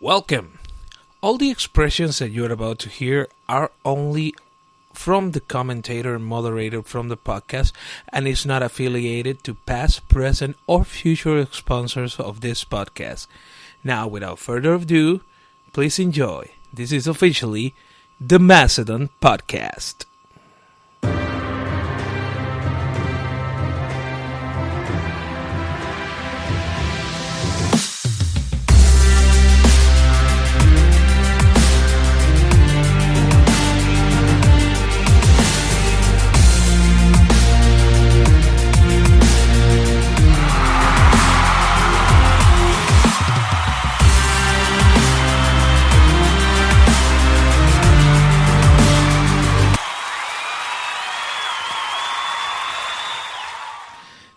Welcome. All the expressions that you're about to hear are only from the commentator and moderator from the podcast and is not affiliated to past, present, or future sponsors of this podcast. Now, without further ado, please enjoy. This is officially the Macedon Podcast.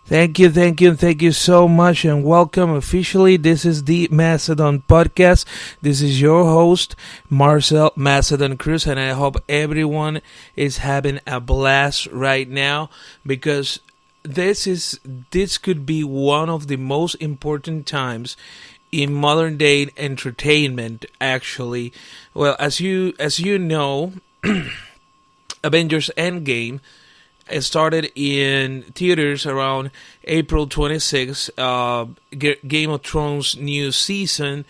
Thank you so much, and welcome officially. This is the Macedon Podcast. This is your host, Marcel Macedon Cruz, and I hope everyone is having a blast right now because this could be one of the most important times in modern day entertainment. Actually, well, as you know, Avengers Endgame. It started in theaters around April 26th. Game of Thrones new season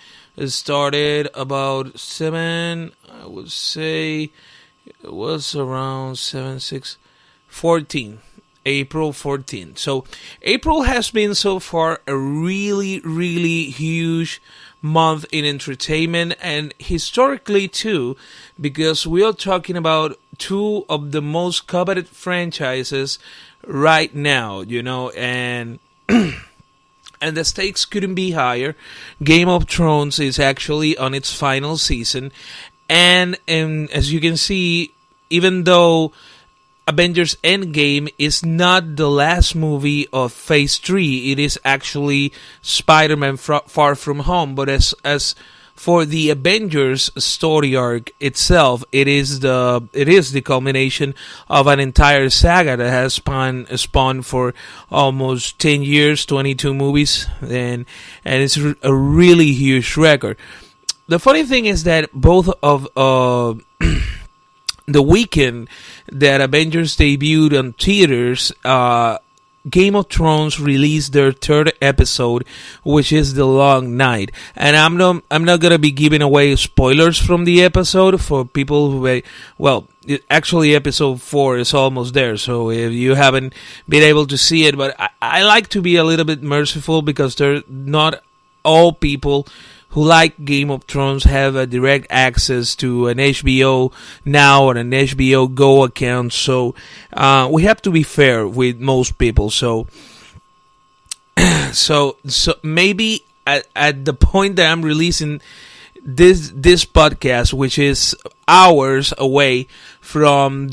started about 7, I would say it was around 7, 6, 14. April 14th. So April has been so far a really, really huge month in entertainment and historically too, because we are talking about two of the most coveted franchises right now, and and the stakes couldn't be higher. Game of Thrones is actually on its final season, and as you can see, even though Avengers Endgame is not the last movie of Phase 3. It is actually Spider-Man Far From Home. But as for the Avengers story arc itself, it is the culmination of an entire saga that has spawned for almost 10 years, 22 movies, and it's a really huge record. The funny thing is that both of the weekend that Avengers debuted on theaters, Game of Thrones released their third episode, which is The Long Night. And I'm not gonna be giving away spoilers from the episode for people who actually episode 4 is almost there, so if you haven't been able to see it, but I like to be a little bit merciful because they're not all people who like Game of Thrones have a direct access to an HBO Now or an HBO Go account, so we have to be fair with most people. So maybe at the point that I'm releasing this podcast, which is hours away from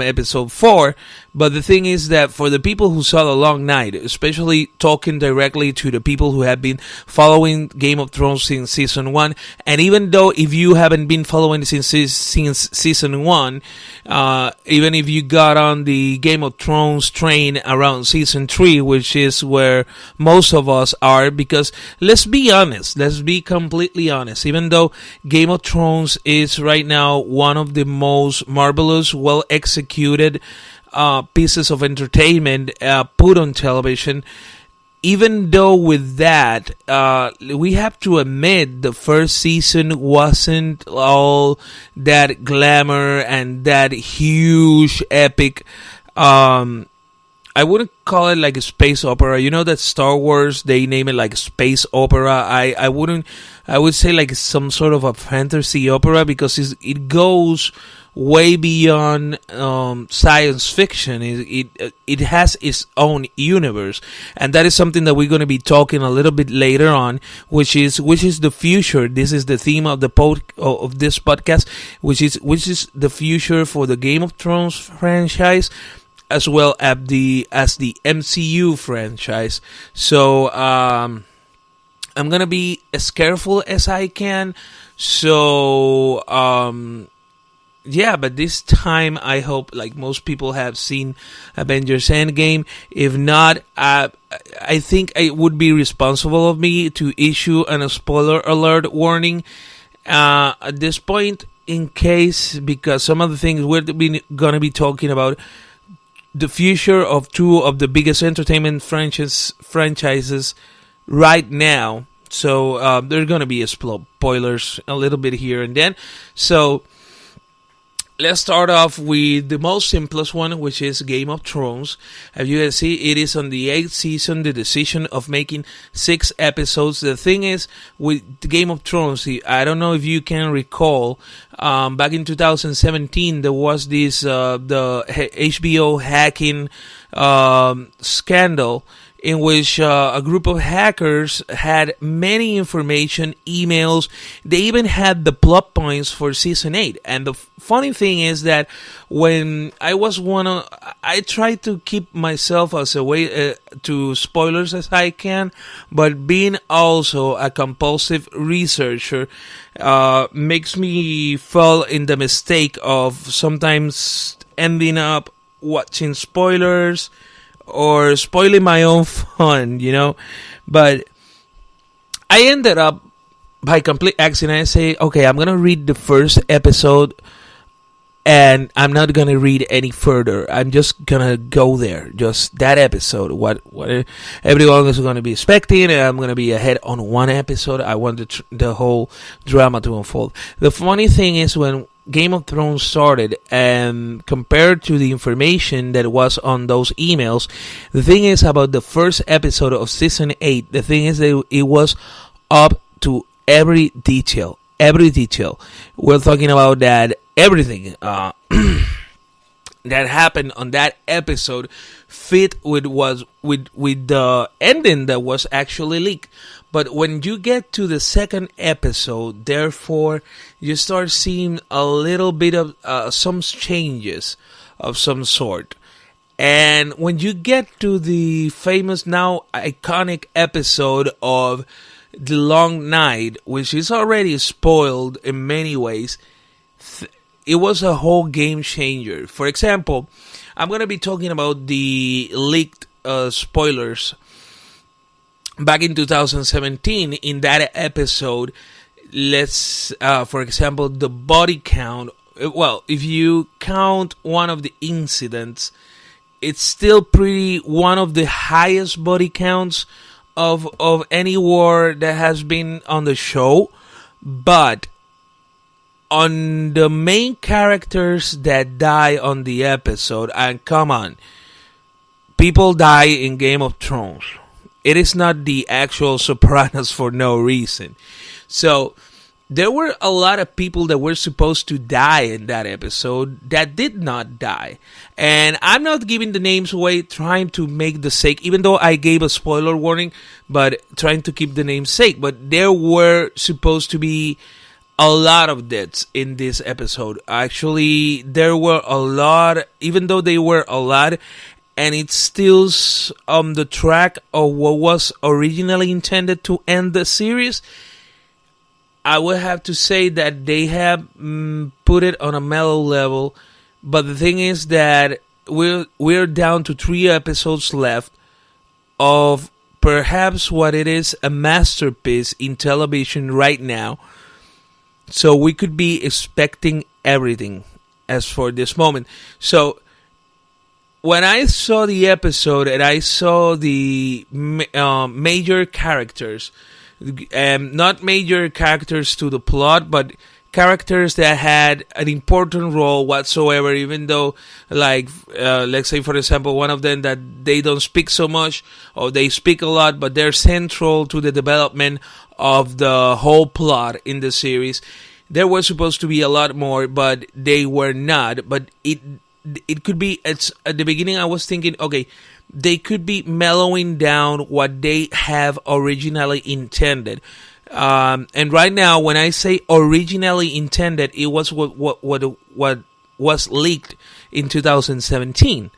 episode 4, but the thing is that for the people who saw The Long Night, especially talking directly to the people who have been following Game of Thrones since season 1, and even though if you haven't been following since season 1, even if you got on the Game of Thrones train around season 3, which is where most of us are, because let's be completely honest, even though Game of Thrones is right now one of the most marvelous, well executed pieces of entertainment put on television, even though with that, we have to admit the first season wasn't all that glamour and that huge epic. I wouldn't call it like a space opera. You know that Star Wars, they name it like space opera. I would say like some sort of a fantasy opera because it goes way beyond science fiction. It has its own universe, and that is something that we're going to be talking a little bit later on, which is the future. This is the theme of of this podcast, which is the future for the Game of Thrones franchise, as well as the MCU franchise. So I'm gonna be as careful as I can. So yeah, but this time I hope, like, most people have seen Avengers Endgame. If not, I think it would be responsible of me to issue a spoiler alert warning at this point, in case, because some of the things we're going to be talking about the future of two of the biggest entertainment franchises right now. So there's going to be spoilers a little bit here and then. So let's start off with the most simplest one, which is Game of Thrones. As you can see, it is on the 8th season, the decision of making 6 episodes. The thing is, with Game of Thrones, I don't know if you can recall, back in 2017, there was this, the HBO hacking scandal, in which a group of hackers had many information, emails. They even had the plot points for season 8. And the funny thing is that when I tried to keep myself as a way to spoilers as I can, but being also a compulsive researcher makes me fall in the mistake of sometimes ending up watching spoilers or spoiling my own fun, But I ended up, by complete accident, I say, okay, I'm going to read the first episode and I'm not going to read any further. I'm just going to go there, just that episode, what everyone is going to be expecting, and I'm going to be ahead on one episode. I want the whole drama to unfold. The funny thing is, when Game of Thrones started, and compared to the information that was on those emails, the thing is about the first episode of season 8, the thing is that it was up to every detail. We're talking about that everything that happened on that episode fit with the ending that was actually leaked. But when you get to the second episode, therefore, you start seeing a little bit of some changes of some sort. And when you get to the famous, now iconic episode of The Long Night, which is already spoiled in many ways, it was a whole game changer. For example, I'm going to be talking about the leaked spoilers. Back in 2017, in that episode, for example, the body count. Well, if you count one of the incidents, it's still one of the highest body counts of any war that has been on the show. But on the main characters that die on the episode, and come on, people die in Game of Thrones. It is not the actual Sopranos for no reason. So there were a lot of people that were supposed to die in that episode that did not die. And I'm not giving the names away, trying to make the sake, even though I gave a spoiler warning, but trying to keep the names safe. But there were supposed to be a lot of deaths in this episode. Actually, there were a lot, even though they were a lot, and it's still on the track of what was originally intended to end the series. I would have to say that they have put it on a mellow level, but the thing is that we're down to 3 episodes left of perhaps what it is a masterpiece in television right now. So we could be expecting everything as for this moment. So when I saw the episode and I saw the major characters, not major characters to the plot, but characters that had an important role whatsoever, even though, like, let's say, for example, one of them that they don't speak so much, or they speak a lot, but they're central to the development of the whole plot in the series. There was supposed to be a lot more, but they were not. But it could be, at the beginning I was thinking, okay, they could be mellowing down what they have originally intended. And right now, when I say originally intended, it was what was leaked in 2017,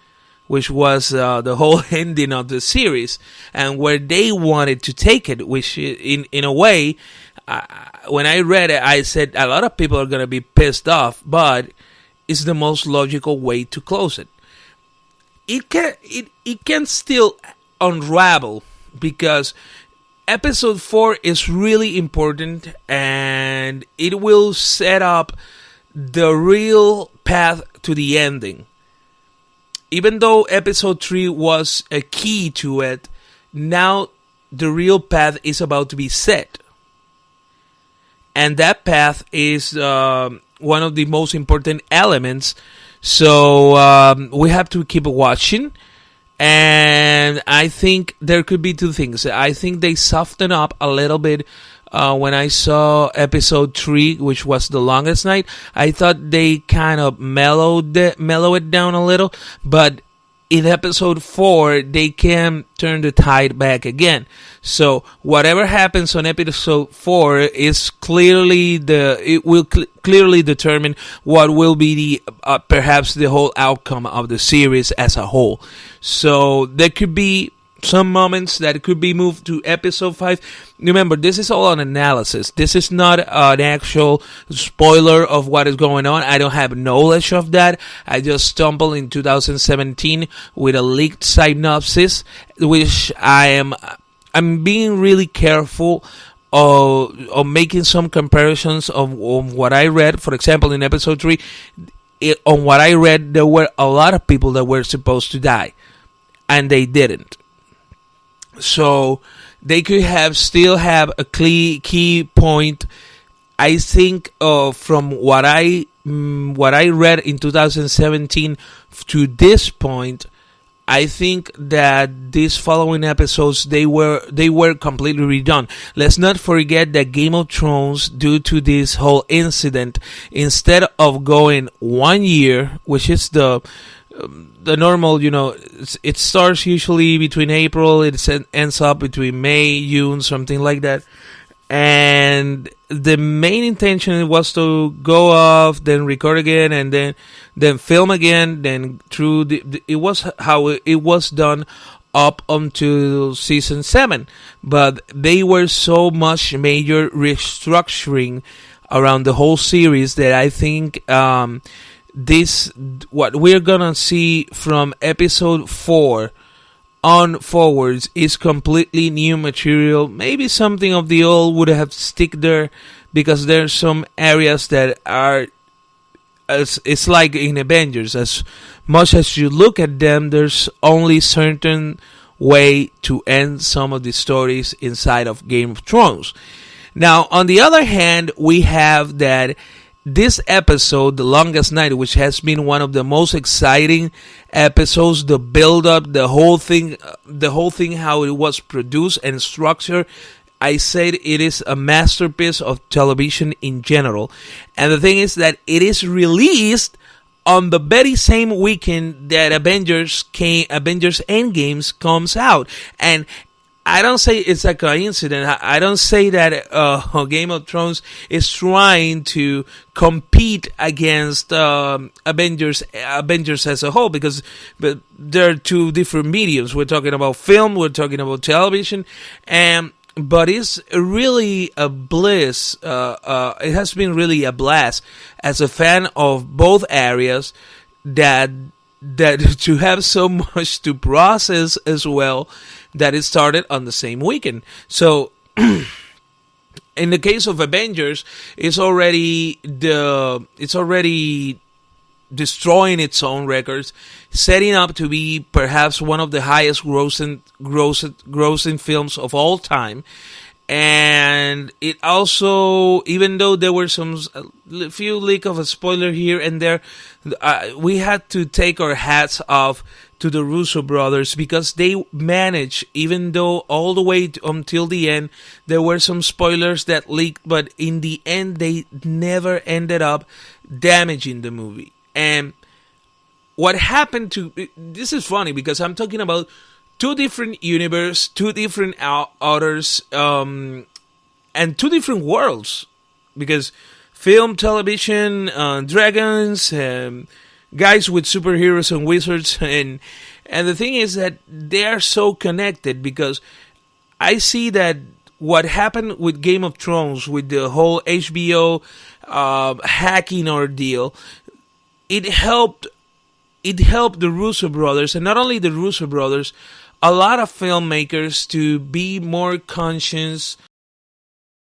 which was the whole ending of the series, and where they wanted to take it, which in a way, when I read it, I said a lot of people are going to be pissed off, but is the most logical way to close it. It can still unravel because episode 4 is really important, and it will set up the real path to the ending. Even though episode 3 was a key to it, now the real path is about to be set. And that path is one of the most important elements. So we have to keep watching. And I think there could be two things. I think they soften up a little bit when I saw episode 3, which was The Longest Night. I thought they kind of mellow it down a little. But in episode 4, they can turn the tide back again. So whatever happens on episode 4 is clearly it will clearly determine what will be the perhaps the whole outcome of the series as a whole. So there could be some moments that could be moved to episode 5. Remember, this is all an analysis. This is not an actual spoiler of what is going on. I don't have knowledge of that. I just stumbled in 2017 with a leaked synopsis, which I'm being really careful of making some comparisons of what I read. For example, in episode 3, on what I read, there were a lot of people that were supposed to die, and they didn't. So they could still have a key point. I think from what I read in 2017 to this point, I think that these following episodes they were completely redone. Let's not forget that Game of Thrones, due to this whole incident, instead of going 1 year, which is the normal, it starts usually between April, it ends up between May, June, something like that. And the main intention was to go off, then record again, and then film again. Then through it was how it was done up until season 7. But they were so much major restructuring around the whole series that I think what we're gonna see from episode 4 on forwards is completely new material. Maybe something of the old would have stick there, because there's some areas that are, it's like in Avengers, as much as you look at them, there's only certain way to end some of the stories inside of Game of Thrones. Now, on the other hand, we have that this episode, The Longest Night, which has been one of the most exciting episodes, the build up, the whole thing, how it was produced and structured. I said it is a masterpiece of television in general. And the thing is that it is released on the very same weekend that Avengers Endgame comes out. And I don't say it's a coincidence. I don't say that Game of Thrones is trying to compete against Avengers as a whole, because they're two different mediums. We're talking about film, we're talking about television, but it's really a bliss. It has been really a blast as a fan of both areas, that to have so much to process as well, that it started on the same weekend. So in the case of Avengers, it's already destroying its own records, setting up to be perhaps one of the highest grossing films of all time. And it also, even though there were a few leak of a spoiler here and there, we had to take our hats off to the Russo brothers, because they managed, even though all the way until the end, there were some spoilers that leaked, but in the end, they never ended up damaging the movie. And what happened this is funny, because I'm talking about two different universes, two different authors, and two different worlds, because film, television, dragons, guys with superheroes and wizards, and the thing is that they are so connected, because I see that what happened with Game of Thrones, with the whole HBO hacking ordeal, it helped the Russo brothers, and not only the Russo brothers, a lot of filmmakers to be more conscious